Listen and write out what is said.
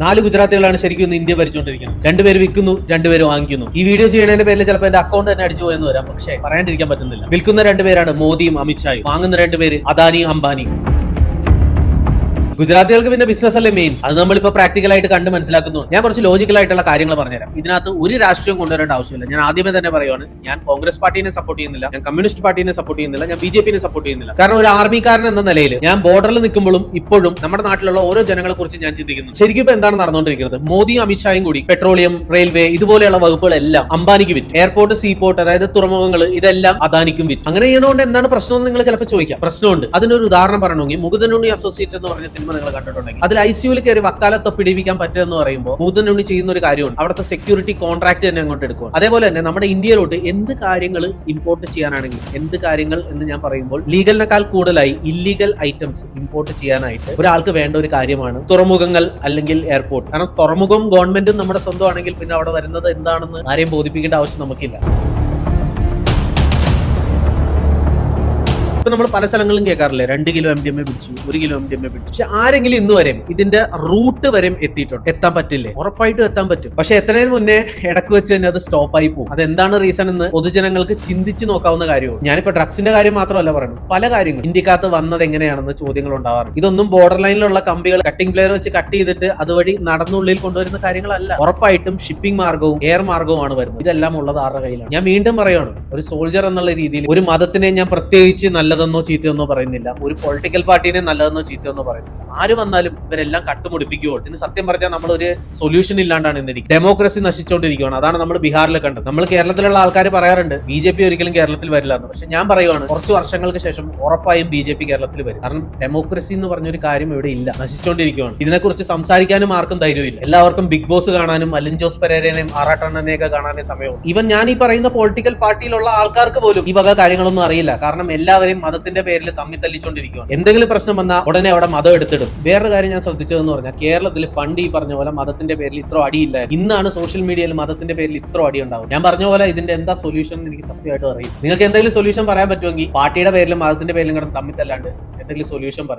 4 ഗുജറാത്തികളാണ് ശരിക്കും ഇന്ന് ഇന്ത്യ ഭരിച്ചുകൊണ്ടിരിക്കുന്നത്. 2 പേര് വിൽക്കുന്നു, 2 പേര് വാങ്ങിക്കുന്നു. ഈ വീഡിയോ ചെയ്യുന്നതിന്റെ പേരിൽ ചിലപ്പോൾ എന്റെ അക്കൗണ്ട് തന്നെ അടിച്ചു പോയെന്ന് വരാം. പക്ഷേ പറയാണ്ടിരിക്കാൻ പറ്റുന്നില്ല. വിൽക്കുന്ന 2 പേരാണ് മോദിയും അമിത്ഷായും, വാങ്ങുന്ന 2 പേര് അദാനിയും അംബാനിയും. ഗുജറാത്തികൾക്ക് പിന്നെ ബിസിനസ് അല്ലേ മെയിൻ. അത് നമ്മളിപ്പോൾ പ്രാക്ടിക്കലായിട്ട് കണ്ട് മനസ്സിലാക്കുന്നു. ഞാൻ കുറച്ച് ലോജിക്കൽ ആയിട്ടുള്ള കാര്യങ്ങൾ പറഞ്ഞുതരാം. ഇതിനകത്ത് ഒരു രാഷ്ട്രീയം കൊണ്ടുവരേണ്ട ആവശ്യമില്ല. ഞാൻ ആദ്യമേ തന്നെ പറയുവാണ്, ഞാൻ കോൺഗ്രസ് പാർട്ടിനെ സപ്പോർട്ട് ചെയ്യുന്നില്ല, ഞാൻ കമ്മ്യൂണിസ്റ്റ് പാർട്ടിനെ സപ്പോർട്ട് ചെയ്യുന്നില്ല, ഞാൻ BJP സപ്പോർട്ട് ചെയ്യുന്നില്ല. കാരണം ഒരു ആർമിക്കാരൻ എന്ന നിലയിൽ ഞാൻ ബോർഡറിൽ നിൽക്കുമ്പോഴും ഇപ്പോഴും നമ്മുടെ നാട്ടിലുള്ള ഓരോ ജനങ്ങളെ കുറിച്ച് ഞാൻ ചിന്തിക്കുന്നു. ശരിക്കും ഇപ്പൊ എന്താണ് നടന്നുകൊണ്ടിരിക്കുന്നത്? മോദിയും അമിത്ഷായും കൂടി പെട്രോളിയം, റെയിൽവേ ഇതുപോലെയുള്ള വകുപ്പുകളെല്ലാം അംബാനിക്ക് വിറ്റ്, എയർപോർട്ട്, സീപോർട്ട് അതായത് തുറമുഖങ്ങൾ ഇതെല്ലാം അദാനിക്കും വിറ്റ്. അങ്ങനെ ചെയ്യണോണ്ട് എന്താണ് പ്രശ്നം എന്ന് നിങ്ങൾ ചിലപ്പോൾ ചോദിക്കാം. പ്രശ്നമുണ്ട്. അതിനൊരു ഉദാഹരണം പറയണമെങ്കിൽ മുകുന്ദനുണ്ണി അസോസിയേറ്റ് എന്ന് പറഞ്ഞ സിനിമ നിങ്ങൾ കണ്ടിട്ടുണ്ടെങ്കിൽ അതിൽ ICUവിൽ കയറി വക്കാലത്ത് പിടിപ്പിക്കാൻ പറ്റുമെന്ന് പറയുമ്പോൾ മുകുന്ദനുണ്ണി ചെയ്യുന്ന ഒരു കാര്യമുണ്ട്. അവിടുത്തെ സെക്യൂരിറ്റി കോൺട്രാക്ട് തന്നെ അങ്ങോട്ട് എടുക്കുക. അതേപോലെ തന്നെ നമ്മുടെ ഇന്ത്യയിലോട്ട് എന്ത് കാര്യങ്ങൾ ഇമ്പോർട്ട് ചെയ്യാനാണെങ്കിലും, എന്ത് കാര്യങ്ങൾ എന്ന് ഞാൻ പറയുമ്പോൾ ലീഗലിനേക്കാൾ കൂടുതലായി ഇല്ലീഗൽ ഐറ്റംസ് ഇമ്പോർട്ട് ചെയ്യാനായിട്ട് ഒരാൾക്ക് വേണ്ട ഒരു കാര്യമാണ് തുറമുഖങ്ങൾ അല്ലെങ്കിൽ എയർപോർട്ട്. കാരണം തുറമുഖം ഗവൺമെന്റും നമ്മുടെ സ്വന്തമാണെങ്കിൽ പിന്നെ അവിടെ വരുന്നത് എന്താണെന്ന് ആരെയും ബോധിപ്പിക്കേണ്ട ആവശ്യം നമുക്കില്ല. ഇപ്പൊ നമ്മൾ പല സ്ഥലങ്ങളും കേൾക്കാറില്ലേ, 2 കിലോ MDMA പിടിച്ചു, 1 കിലോ MDMA പിടിച്ചു. പക്ഷെ ആരെങ്കിലും ഇന്ന് വരെയും ഇതിന്റെ റൂട്ട് വരെയും എത്തിയിട്ടുണ്ട്? എത്താൻ പറ്റില്ലേ? ഉറപ്പായിട്ടും എത്താൻ പറ്റും. പക്ഷെ എത്രയും മുന്നേ ഇടക്ക് വെച്ച് തന്നെ അത് സ്റ്റോപ്പ് ആയി പോകും. അതെന്താണ് റീസൺ എന്ന് പൊതുജനങ്ങൾക്ക് ചിന്തിച്ച് നോക്കാവുന്ന കാര്യമാണ്. ഞാനിപ്പോ ഡ്രഗ്സിന്റെ കാര്യം മാത്രമല്ല പറയുന്നത്, പല കാര്യങ്ങളും ഇന്ത്യക്കകത്ത് വന്നത് എങ്ങനെയാണെന്ന് ചോദ്യങ്ങൾ ഉണ്ടാവാറുണ്ട്. ഇതൊന്നും ബോർഡർ ലൈനിലുള്ള കമ്പികൾ കട്ടിംഗ് പ്ലെയർ വെച്ച് കട്ട് ചെയ്തിട്ട് അതുവഴി നടന്നുള്ളിൽ കൊണ്ടുവരുന്ന കാര്യങ്ങളല്ല. ഉറപ്പായിട്ടും ഷിപ്പിംഗ് മാർഗവും എയർ മാർഗവുമാണ് വരുന്നത്. ഇതെല്ലാം ഉള്ളത് ആരുടെ കയ്യിലാണ്? ഞാൻ വീണ്ടും പറയുകയാണ്, ഒരു സോൾജർ എന്നുള്ള രീതിയിൽ ഒരു മതത്തിനെ ഞാൻ പ്രത്യേകിച്ച് നല്ലതെന്നോ ചീത്തയെന്നോ പറയുന്നില്ല, ഒരു പൊളിറ്റിക്കൽ പാർട്ടിനെ നല്ലതെന്നോ ചീത്തയെന്നോ പറയുന്നില്ല. ആര് വന്നാലും ഇവരെല്ലാം കട്ടുമുടിപ്പിക്കുമ്പോൾ ഇതിന് സത്യം പറഞ്ഞാൽ നമ്മൾ ഒരു സൊല്യൂഷൻ ഇല്ലാണ്ടാണ് ഇന്നിരിക്കുന്നത്. ഡെമോക്രസി നശിച്ചുകൊണ്ടിരിക്കുകയാണ്. അതാണ് നമ്മൾ ബീഹാറിൽ കണ്ടത്. നമ്മൾ കേരളത്തിലുള്ള ആൾക്കാർ പറയാറുണ്ട് BJP ഒരിക്കലും കേരളത്തിൽ വരില്ല എന്ന്. പക്ഷെ ഞാൻ പറയുവാണ്, കുറച്ച് വർഷങ്ങൾക്ക് ശേഷം ഉറപ്പായും BJP കേരളത്തിൽ വരും. കാരണം ഡെമോക്രസി എന്ന് പറഞ്ഞൊരു കാര്യം ഇവിടെ ഇല്ല, നശിച്ചുകൊണ്ടിരിക്കുകയാണ്. ഇതിനെക്കുറിച്ച് സംസാരിക്കാനും ആർക്കും ധൈര്യമില്ല. എല്ലാവർക്കും ബിഗ് ബോസ് കാണാനും അലിൻ ജോസ് പെരേരനെയും ആറാട്ടണ്ണനെയൊക്കെ കാണാനേ സമയവും. ഈവൻ ഞാൻ ഈ പറയുന്ന പൊളിറ്റിക്കൽ പാർട്ടിയിലുള്ള ആൾക്കാർക്ക് പോലും ഈ വക കാര്യങ്ങളൊന്നും അറിയില്ല. കാരണം എല്ലാവരെയും മതത്തിന്റെ പേരിൽ തമ്മിൽ തല്ലിച്ചുകൊണ്ടിരിക്കുകയാണ്. എന്തെങ്കിലും പ്രശ്നം വന്നാൽ ഉടനെ അവിടെ മതം എടുത്തിടും. വേറൊരു കാര്യം ഞാൻ ശ്രദ്ധിച്ചതെന്ന് പറഞ്ഞാൽ, കേരളത്തിൽ പണ്ട് ഈ പറഞ്ഞ പോലെ മതത്തിന്റെ പേരിൽ ഇത്ര അടിയില്ല. ഇന്നാണ് സോഷ്യൽ മീഡിയയിൽ മതത്തിന്റെ പേരിൽ ഇത്ര അടി ഉണ്ടാവും. ഞാൻ പറഞ്ഞ പോലെ ഇതിന്റെ എന്താ സൊല്യൂഷൻ എന്ന് എനിക്ക് സത്യമായിട്ടും അറിയില്ല. നിങ്ങൾക്ക് എന്തെങ്കിലും സൊല്യൂഷൻ പറയാൻ പറ്റുമെങ്കിൽ പാർട്ടിയുടെ പേരിലും മതത്തിന്റെ പേരിലും കിടന്ന് തമ്മിൽ തല്ലാണ്ട് എന്തെങ്കിലും സൊല്യൂഷൻ പറയും.